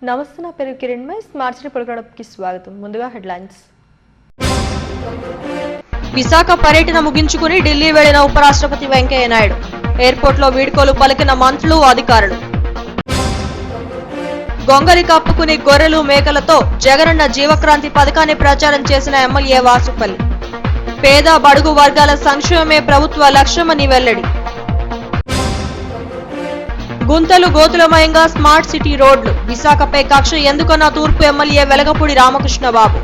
నమస్తే, నా పేరు కిరణ్మయ్. స్మార్ట్ సిటీ పొలిటికల్కి స్వాగతం. ముందుగా హెడ్లైన్స్. విశాఖ పర్యటన ముగించుకుని ఢిల్లీ వెళ్లిన ఉపరాష్ట్రపతి వెంకయ్య నాయుడు. ఎయిర్పోర్ట్లో వీడ్కోలు పలికిన మంత్రులు, అధికారులు. గొంగలి కప్పుకుని గొర్రెలు మేకలతో జగనన్న జీవక్రాంతి పథకాన్ని ప్రచారం చేసిన ఎమ్మెల్యే వాసుపల్లి. పేద బడుగు వర్గాల సంక్షేమమే ప్రభుత్వ లక్ష్యమని వెల్లడి. గుంతలు గోతులమయంగా స్మార్ట్ సిటీ రోడ్లు. విశాఖపై కక్ష ఎందుకన్న తూర్పు ఎమ్మెల్యే వెలగపూడి రామకృష్ణబాబు.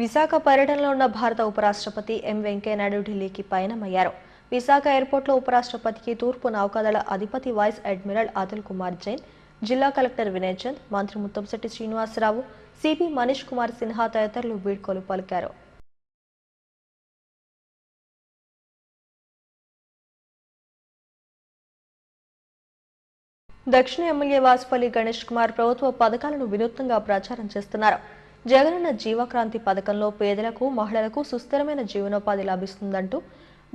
విశాఖ పర్యటనలో ఉన్న భారత ఉపరాష్ట్రపతి ఎం వెంకయ్యనాయుడు ఢిల్లీకి పయనమయ్యారు. విశాఖ ఎయిర్పోర్ట్లో ఉపరాష్ట్రపతికి తూర్పు నౌకాదళ అధిపతి వైస్ అడ్మిరల్ అతుల్ కుమార్ జైన్, జిల్లా కలెక్టర్ వినయ్ చంద్, మంత్రి ముత్తంశెట్టి శ్రీనివాసరావు, సిపి మనీష్ కుమార్ సిన్హా తదితరులు వీడ్కోలు పలికారు. దక్షిణ ఎమ్మెల్యే వాసుపల్లి గణేష్ కుమార్ ప్రభుత్వ పథకాలను వినూత్నంగా ప్రచారం చేస్తున్నారు. జగనన్న జీవక్రాంతి పథకంలో పేదలకు, మహిళలకు సుస్థిరమైన జీవనోపాధి లభిస్తుందంటూ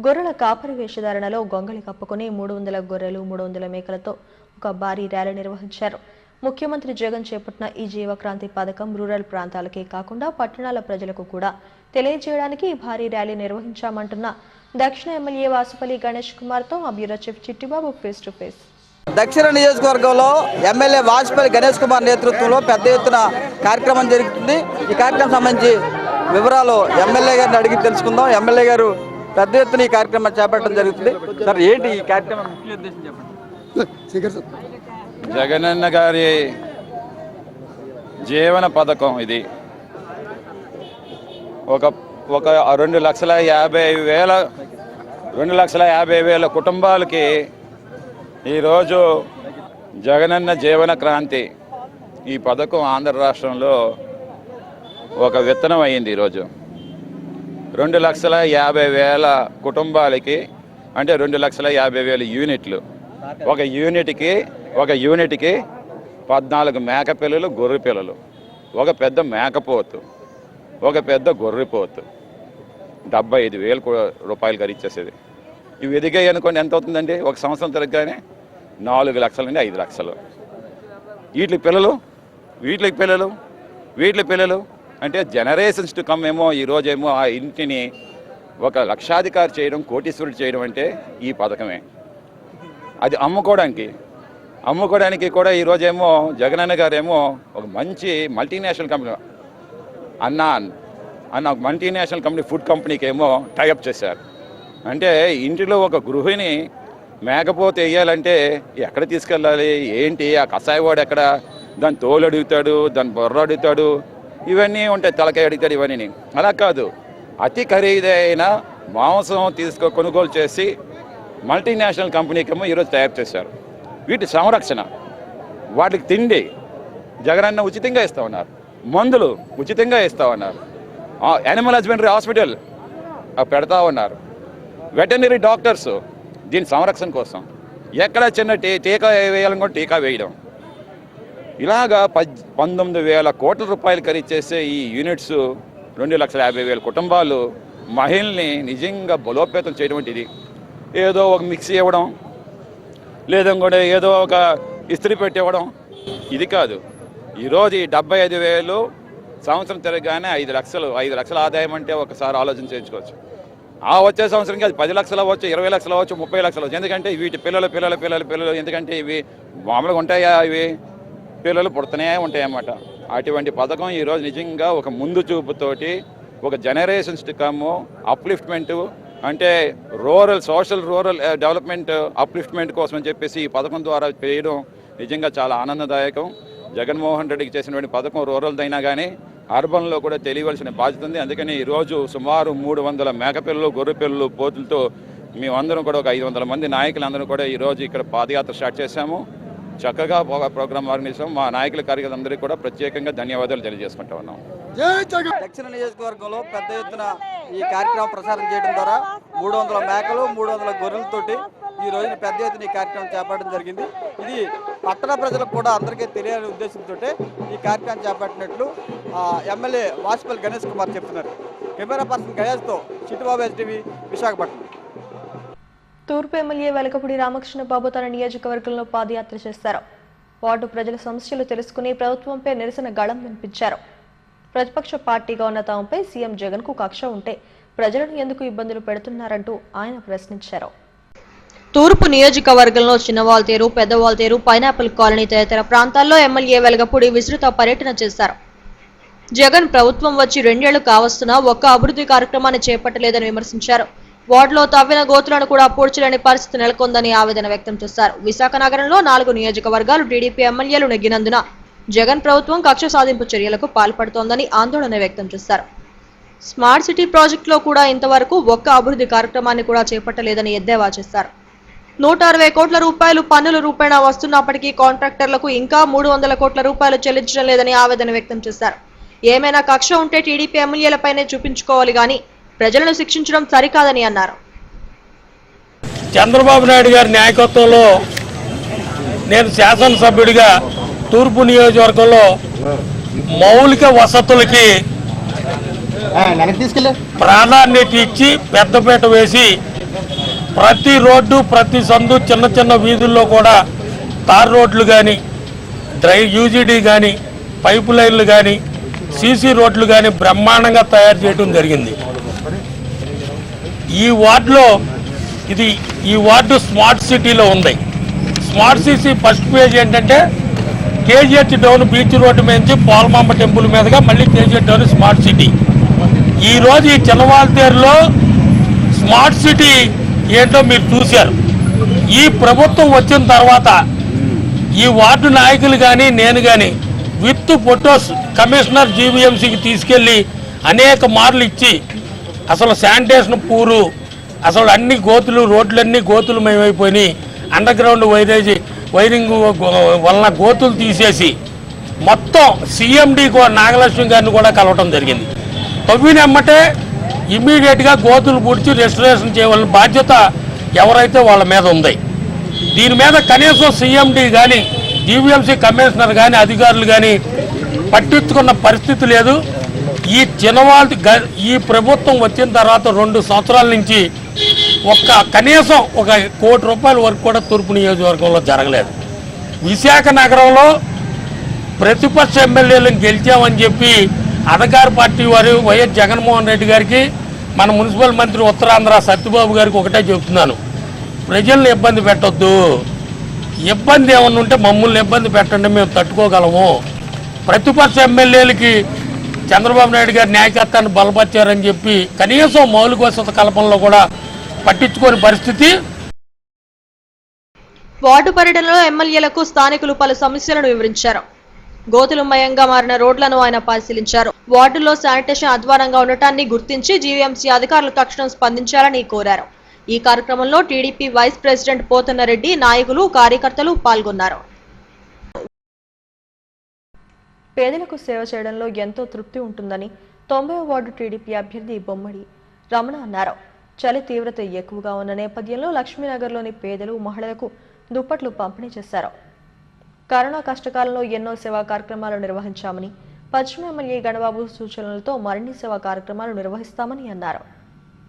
గొర్రెల కాపరి వేషధారణలో గొంగళి కప్పుకుని 300 గొర్రెలు, 300 మేకలతో ఒక భారీ ర్యాలీ నిర్వహించారు. ముఖ్యమంత్రి జగన్ చేపట్టిన ఈ జీవక్రాంతి పథకం రూరల్ ప్రాంతాలకే కాకుండా పట్టణాల ప్రజలకు కూడా తెలియజేయడానికి ఈ భారీ ర్యాలీ నిర్వహించామంటున్న దక్షిణ ఎమ్మెల్యే వాసుపల్లి గణేష్ కుమార్తో మా bureau chief Chittibabu face to face. దక్షిణ నియోజకవర్గంలో ఎమ్మెల్యే వాసుపల్లి గణేష్ కుమార్ నేతృత్వంలో పెద్ద ఎత్తున కార్యక్రమం జరుగుతుంది. ఈ కార్యక్రమం సంబంధించి వివరాలు ఎమ్మెల్యే గారిని అడిగి తెలుసుకుందాం. ఎమ్మెల్యే గారు పెద్ద ఎత్తున ఈ కార్యక్రమం చేపట్టడం జరుగుతుంది. సార్, ఏంటి ఈ కార్యక్రమం ముఖ్య ఉద్దేశం చెప్పండి. జగనన్న గారి జీవన పథకం ఇది. ఒక 2,50,000 కుటుంబాలకి ఈరోజు జగనన్న జీవన క్రాంతి ఈ పథకం ఆంధ్ర రాష్ట్రంలో ఒక విత్తనం అయింది. ఈరోజు 2,50,000 కుటుంబాలకి అంటే 2,50,000 యూనిట్లు. ఒక యూనిట్కి 14 మేక పిల్లలు, గొర్రె పిల్లలు, ఒక పెద్ద మేకపోతు, ఒక పెద్ద గొర్రెపోతు 75,000 రూపాయలు ఖరీచేసేది. ఇవి ఎదిగాయి అనుకోండి, ఎంత అవుతుందండి? ఒక సంవత్సరం తిరగగానే 4 లక్షల నుండి 5 లక్షలు. వీటికి పిల్లలు అంటే జనరేషన్స్ టు కమ్ ఏమో. ఈరోజేమో ఆ ఇంటిని ఒక లక్షాధికారి చేయడం, కోటీశ్వరుడు చేయడం అంటే ఈ పథకమే. అది అమ్ముకోవడానికి కూడా ఈరోజేమో జగనన్న గారేమో ఒక మంచి మల్టీనేషనల్ కంపెనీ అన్న మల్టీనేషనల్ కంపెనీ, ఫుడ్ కంపెనీకి ఏమో టైఅప్ చేశారు. అంటే ఇంటిలో ఒక గృహిణి మేకపోతే వేయాలంటే ఎక్కడ తీసుకెళ్ళాలి, ఏంటి, ఆ కషాయవాడు ఎక్కడ, దాని తోలు అడుగుతాడు, దాని బొర్ర అడుగుతాడు, ఇవన్నీ ఉంటాయి, తలకాయ అడుగుతాడు, ఇవన్నీ. అలా కాదు, అతి ఖరీదైన మాంసం కొనుగోలు చేసి మల్టీనేషనల్ కంపెనీకి ఏమో ఈరోజు తయారు చేశారు. వీటి సంరక్షణ, వాటికి తిండి జగనన్న ఉచితంగా ఇస్తూ ఉన్నారు, మందులు ఉచితంగా ఇస్తూ ఉన్నారు, యానిమల్ హస్బెండరీ హాస్పిటల్ పెడతా ఉన్నారు, వెటర్నరీ డాక్టర్స్ దీని సంరక్షణ కోసం. ఎక్కడ చిన్న టీకా వేయాలని కూడా టీకా వేయడం. ఇలాగా 19,000 కోట్ల రూపాయలు ఖరీదు చేసే ఈ యూనిట్స్ 2,50,000 కుటుంబాలు, మహిళల్ని నిజంగా బలోపేతం చేయడం. ఇది ఏదో ఒక మిక్సీ ఇవ్వడం, లేదా కూడా ఏదో ఒక ఇస్త్రీ పెట్టి ఇవ్వడం, ఇది కాదు. ఈరోజు ఈ 75,000 సంవత్సరం తిరగగానే 5 లక్షల ఆదాయం అంటే ఒకసారి ఆలోచన చేయించుకోవచ్చు. ఆ వచ్చే సంవత్సరంకి అది 10 లక్షలు అవ్వచ్చు, 20 లక్షలు అవ్వచ్చు, 30 లక్షలు అవ్వచ్చు. ఎందుకంటే వీటి పిల్లలు ఎందుకంటే ఇవి మామూలుగా ఉంటాయా, ఇవి పిల్లలు పుడుతూనే ఉంటాయన్నమాట. అటువంటి పథకం ఈరోజు నిజంగా ఒక ముందు చూపుతోటి ఒక జనరేషన్స్ టు కమ్ అప్లిఫ్ట్మెంటు, అంటే రూరల్ డెవలప్మెంట్ అప్లిఫ్ట్మెంట్ కోసం అని చెప్పేసి ఈ పథకం ద్వారా చేయడం నిజంగా చాలా ఆనందదాయకం. జగన్మోహన్ రెడ్డికి చేసినటువంటి పథకం రూరల్దైనా కానీ అర్బన్లో కూడా తెలియవలసిన బాధ్యత ఉంది. అందుకని ఈరోజు సుమారు 300 మేకపిల్లలు, గొర్రె పిల్లలు, పోతులతో మేమందరం కూడా ఒక 500 మంది నాయకులందరూ కూడా ఈరోజు ఇక్కడ పాదయాత్ర స్టార్ట్ చేశాము. చక్కగా ప్రోగ్రామ్ ఆర్గనైజ్ చేసాము. మా నాయకుల కార్యకర్తలందరికీ కూడా ప్రత్యేకంగా ధన్యవాదాలు తెలియజేసుకుంటా ఉన్నాం. దక్షిణ నియోజకవర్గంలో పెద్ద ఎత్తున ఈ కార్యక్రమం ప్రసారం చేయడం ద్వారా 300 మేకలు, 300 గొర్రెలతోటి ఈ రోజున పెద్ద ఎత్తున ఈ కార్యక్రమం చేపట్టడం జరిగింది. ఇది పట్టణ ప్రజలకు కూడా అందరికీ తెలియాలనే ఉద్దేశంతో ఈ కార్యక్రమం చేపట్టినట్లు ఎమ్మెల్యే వాసుపల్లి గణేష్ కుమార్ చెప్తున్నారు. కెమెరా పర్సన్ గయాజ్తో చిట్టుబాబు, ఎస్టీవీ, విశాఖపట్నం. తూర్పు ఎమ్మెల్యే వెలకపూడి రామకృష్ణబాబు తన నియోజకవర్గంలో పాదయాత్ర చేశారు. వార్డు ప్రజల సమస్యలు తెలుసుకుని ప్రభుత్వంపై నిరసన గళం వినిపించారు. ప్రతిపక్ష పార్టీగా ఉన్న తాముపై సీఎం జగన్ కు కక్ష ఉంటే ప్రజలను ఎందుకు ఇబ్బందులు పెడుతున్నారంటూ ఆయన ప్రశ్నించారు. తూర్పు నియోజకవర్గంలో చిన్నవాల్తేరు, పెద్దవాల్తేరు, పైనాపిల్ కాలనీ తదితర ప్రాంతాల్లో ఎమ్మెల్యే వెలగపూడి విస్తృత పర్యటన చేశారు. జగన్ ప్రభుత్వం వచ్చి 2 ఏళ్లు కావస్తున్నా ఒక్క అభివృద్ధి కార్యక్రమాన్ని చేపట్టలేదని విమర్శించారు. వార్డులో తవ్విన గోతులను కూడా పూడ్చలేని పరిస్థితి నెలకొందని ఆవేదన వ్యక్తం చేశారు. విశాఖ నగరంలో 4 నియోజకవర్గాలు టీడీపీ ఎమ్మెల్యేలు నెగ్గినందున జగన్ ప్రభుత్వం కక్ష సాధింపు చర్యలకు పాల్పడుతోందని ఆందోళన వ్యక్తం చేశారు. స్మార్ట్ సిటీ ప్రాజెక్టులో కూడా ఇంతవరకు ఒక్క అభివృద్ధి కార్యక్రమాన్ని కూడా చేపట్టలేదని ఎద్దేవా చేశారు. 160 కోట్ల రూపాయలు పన్నుల రూపేణా వస్తున్నప్పటికీ కాంట్రాక్టర్లకు ఇంకా 300 కోట్ల రూపాయలు చెల్లించడం లేదని ఆవేదన వ్యక్తం చేశారు. ఏమైనా కక్ష ఉంటే టీడీపీ ఎమ్మెల్యేలపైనే చూపించుకోవాలి గాని ప్రజలను శిక్షించడం సరికాదని అన్నారు. చంద్రబాబు నాయుడు గారి నాయకత్వంలో నేను శాసనసభ్యుడిగా తూర్పు నియోజకవర్గంలో మౌలిక వసతులకి ప్రాధాన్యత ఇచ్చి పెద్దపీట వేసి ప్రతి రోడ్డు, ప్రతి సందు, చిన్న చిన్న వీధుల్లో కూడా తార్ రోడ్లు కానీ, యూజీడీ కానీ, పైపు లైన్లు కానీ, సీసీ రోడ్లు కానీ బ్రహ్మాండంగా తయారు చేయడం జరిగింది. ఈ వార్డు స్మార్ట్ సిటీలో ఉంది. స్మార్ట్ సిటీ ఫస్ట్ పేజ్ ఏంటంటే కేజీహెచ్ డౌన్ బీచ్ రోడ్డు మీద పోలమాంబ టెంపుల్ మీదుగా మళ్ళీ కేజీహెచ్ డౌన్ స్మార్ట్ సిటీ. ఈరోజు ఈ చిన్నవాల్తేరులో స్మార్ట్ సిటీ ఏంటో మీరు చూశారు. ఈ ప్రభుత్వం వచ్చిన తర్వాత ఈ వార్డు నాయకులు కానీ, నేను కానీ విత్ ఫొటోస్ కమిషనర్ జీవీఎంసీకి తీసుకెళ్ళి అనేక మార్లు ఇచ్చి అసలు శానిటేషన్ పూరు, అసలు అన్ని గోతులు, రోడ్లన్నీ గోతులమయమైపోయినాయి. అండర్ గ్రౌండ్ వైరింగ్ వలన గోతులు తీసేసి మొత్తం సిఎండి నాగలక్ష్మి గారిని కూడా కలవటం జరిగింది. తవ్వినమ్మటే ఇమ్మీడియట్గా గోతులు పూడ్చి రెస్టరేషన్ చేయవలసిన బాధ్యత ఎవరైతే వాళ్ళ మీద ఉంది. దీని మీద కనీసం సిఎండి కానీ, జీవీఎంసీ కమిషనర్ కానీ, అధికారులు కానీ పట్టించుకున్న పరిస్థితి లేదు. ఈ ప్రభుత్వం వచ్చిన తర్వాత 2 సంవత్సరాల నుంచి కనీసం 1 కోటి రూపాయల వరకు కూడా తూర్పు నియోజకవర్గంలో జరగలేదు. విశాఖ నగరంలో ప్రతిపక్ష ఎమ్మెల్యేలను గెలిచామని చెప్పి అధికార పార్టీ వారు వైఎస్ జగన్మోహన్ రెడ్డి గారికి, మన మున్సిపల్ మంత్రి ఉత్తరాంధ్ర సత్యబాబు గారికి ఒకటే చెప్తున్నాను, ప్రజల్ని ఇబ్బంది పెట్టొద్దు. ఇబ్బంది ఏమన్నా ఉంటే మమ్మల్ని ఇబ్బంది పెట్టండి, మేము తట్టుకోగలము. ప్రతిపక్ష ఎమ్మెల్యేలకి చంద్రబాబు నాయుడు గారి నాయకత్వాన్ని బలపరిచారని చెప్పి కనీసం మౌలిక వసతి కల్పనలో కూడా పట్టించుకోని పరిస్థితి. వార్డు పర్యటనలో ఎమ్మెల్యేలకు స్థానికులు పలు సమస్యలను వివరించారు. గోతులమయంగా మారిన రోడ్లను ఆయన పరిశీలించారు. వార్డుల్లో శానిటేషన్ అధ్వానంగా ఉండటాన్ని గుర్తించి జీవీఎంసీ అధికారులు తక్షణం స్పందించాలని కోరారు. ఈ కార్యక్రమంలో టీడీపీ వైస్ ప్రెసిడెంట్ పోతన్నరెడ్డి, నాయకులు, కార్యకర్తలు పాల్గొన్నారు. పేదలకు సేవ చేయడంలో ఎంతో తృప్తి ఉంటుందని 90వ వార్డు టీడీపీ అభ్యర్థి బొమ్మడి రమణ అన్నారు. చలి తీవ్రత ఎక్కువగా ఉన్న నేపథ్యంలో లక్ష్మీనగర్లోని పేదలు, మహిళలకు దుప్పట్లు పంపిణీ చేశారు. కరోనా కష్టకాలంలో ఎన్నో సేవా కార్యక్రమాలు నిర్వహించామని, పశ్చిమ ఎమ్మెల్యే గణబాబు సూచనలతో మరిన్ని సేవా కార్యక్రమాలు నిర్వహిస్తామని అన్నారు.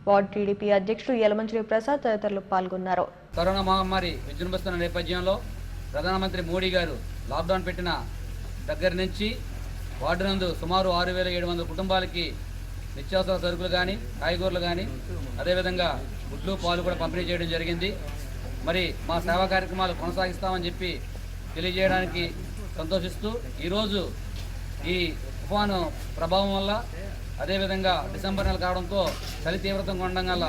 వార్డు టీడీపీ అధ్యక్షుడు యలమంచిలి ప్రసాద్ తదితరులు పాల్గొన్నారు. కరోనా మహమ్మారి విజృంభిస్తున్న నేపథ్యంలో ప్రధానమంత్రి మోడీ గారు లాక్డౌన్ పెట్టిన దగ్గర నుంచి వార్డు నందు సుమారు 6,700 కుటుంబాలకి నిత్యావసర సరుకులు కానీ, కాయగూరలు కానీ, అదేవిధంగా గుడ్లు, పాలు కూడా పంపిణీ చేయడం జరిగింది. మరి మా సేవా కార్యక్రమాలు కొనసాగిస్తామని చెప్పి తెలియజేయడానికి సంతోషిస్తూ ఈరోజు ఈ తుఫాను ప్రభావం వల్ల, అదేవిధంగా డిసెంబర్ నెల కావడంతో చలి తీవ్రతంగా ఉండడం వల్ల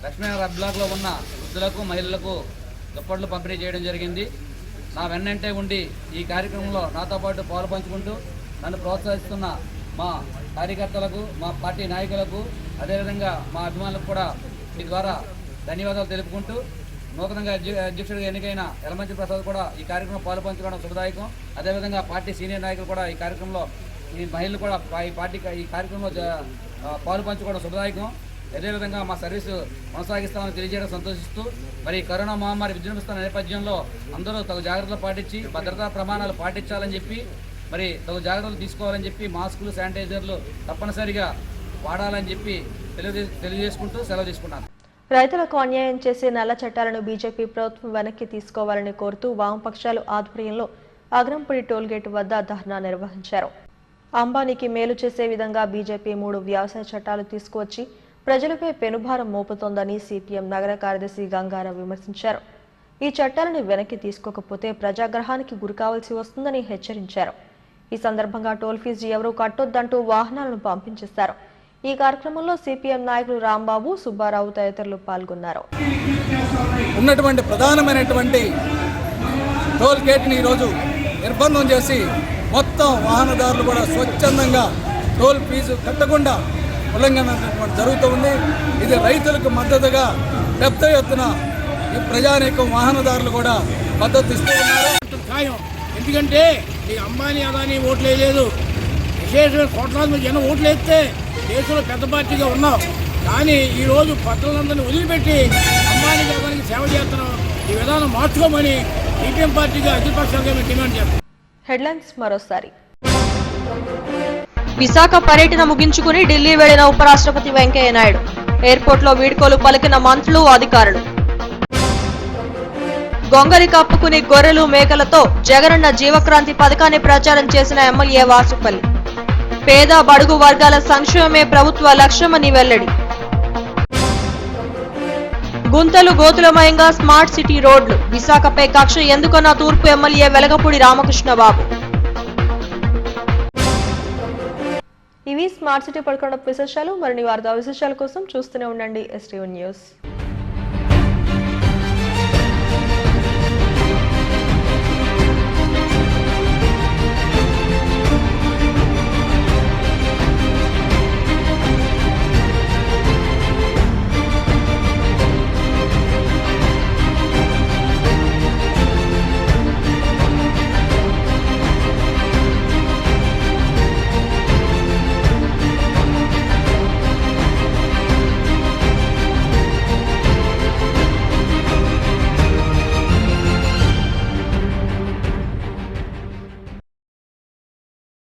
లక్ష్మీనగర్ బ్లాక్లో ఉన్న వృద్ధులకు, మహిళలకు దుప్పట్లు పంపిణీ చేయడం జరిగింది. నా వెన్నంటే ఉండి ఈ కార్యక్రమంలో నాతో పాటు పాలు పంచుకుంటూ నన్ను ప్రోత్సహిస్తున్న మా కార్యకర్తలకు, మా పార్టీ నాయకులకు, అదేవిధంగా మా అభిమానులకు కూడా మీ ద్వారా ధన్యవాదాలు తెలుపుకుంటూ, నూతనంగా అధ్యక్షుడిగా ఎన్నికైన యలమంచిలి ప్రసాద్ కూడా ఈ కార్యక్రమంలో పాలు పంచుకోవడం శుభదాయకం. అదేవిధంగా పార్టీ సీనియర్ నాయకులు కూడా ఈ కార్యక్రమంలో, ఈ మహిళలు కూడా ఈ కార్యక్రమంలో పాలు పంచుకోవడం శుభదాయకం. అదేవిధంగా మా సర్వీసు కొనసాగిస్తామని తెలియజేయడం సంతోషిస్తూ, మరి కరోనా మహమ్మారి విజృంభిస్తున్న నేపథ్యంలో అందరూ తగు జాగ్రత్తలు పాటించి భద్రతా ప్రమాణాలు పాటించాలని చెప్పి, మరి తగు జాగ్రత్తలు తీసుకోవాలని చెప్పి, మాస్కులు, శానిటైజర్లు తప్పనిసరిగా వాడాలని చెప్పి తెలియజేసుకుంటూ సెలవు తీసుకున్నాను. రైతులకు అన్యాయం చేసే నల్ల చట్టాలను బీజేపీ ప్రభుత్వం వెనక్కి తీసుకోవాలని కోరుతూ వామపక్షాలు ఆధ్వర్యంలో అగ్రంపుడి టోల్గేట్ వద్ద ధర్నా నిర్వహించారు. అంబానీకి మేలు చేసే విధంగా బీజేపీ 3 వ్యవసాయ చట్టాలు తీసుకువచ్చి ప్రజలపై పెనుభారం మోపుతోందని సిపిఎం నగర కార్యదర్శి గంగారావు విమర్శించారు. ఈ చట్టాలను వెనక్కి తీసుకోకపోతే ప్రజాగ్రహానికి గురికావాల్సి వస్తుందని హెచ్చరించారు. ఈ సందర్భంగా టోల్ ఫీజు ఎవరూ కట్టొద్దంటూ వాహనాలను పంపించేశారు. ఈ కార్యక్రమంలో సిపిఎం నాయకులు రాంబాబు, సుబ్బారావు తదితరులు పాల్గొన్నారు. ఉన్నటువంటి ప్రధానమైనటువంటి టోల్ గేట్ని ఈరోజు నిర్బంధం చేసి మొత్తం వాహనదారులు కూడా స్వచ్ఛందంగా టోల్ ఫీజు కట్టకుండా ఉల్లంఘన జరుగుతూ ఉంది. ఇది రైతులకు మద్దతుగా పెద్ద ఎత్తున ఈ ప్రజానీకం వాహనదారులు కూడా మద్దతు ఇస్తూ ఉన్నారు. ఎందుకంటే ఈ అంబానీ అదానీ ఓట్లు వేయలేదు, విశేషమైన కోట్లాది మంది జనం ఓట్లు వేస్తే దేశంలో పెద్ద పార్టీగా ఉన్నాం. కానీ ఈరోజు పట్టణాలందరినీ వదిలిపెట్టి అంబానీ అదానికి సేవ చేస్తున్నాం. ఈ విధానం మార్చుకోమని సిపిఎం పార్టీగా అఖిలపక్షాలుగా మేము డిమాండ్ చేస్తాం. హెడ్లైన్స్ మరోసారి. విశాఖ పర్యటన ముగించుకుని ఢిల్లీ వెళ్లిన ఉపరాష్ట్రపతి వెంకయ్య నాయుడు. ఎయిర్పోర్ట్లో వీడ్కోలు పలికిన మంత్రులు, అధికారులు. గొంగలి కప్పుకుని గొర్రెలు, మేకలతో జగనన్న జీవక్రాంతి పథకాన్ని ప్రచారం చేసిన ఎమ్మెల్యే వాసుపల్లి. పేద బడుగు వర్గాల సంక్షేమమే ప్రభుత్వ లక్ష్యమని వెల్లడి. గుంతలు గోతులమయంగా స్మార్ట్ సిటీ రోడ్లు. విశాఖపై కక్ష ఎందుకన్న తూర్పు ఎమ్మెల్యే వెలగపూడి రామకృష్ణబాబు. ఇవి స్మార్ట్ సిటీ పడకుండా విశేషాలు. మరిన్ని వార్తా విశేషాల కోసం చూస్తూనే ఉండండి STV న్యూస్.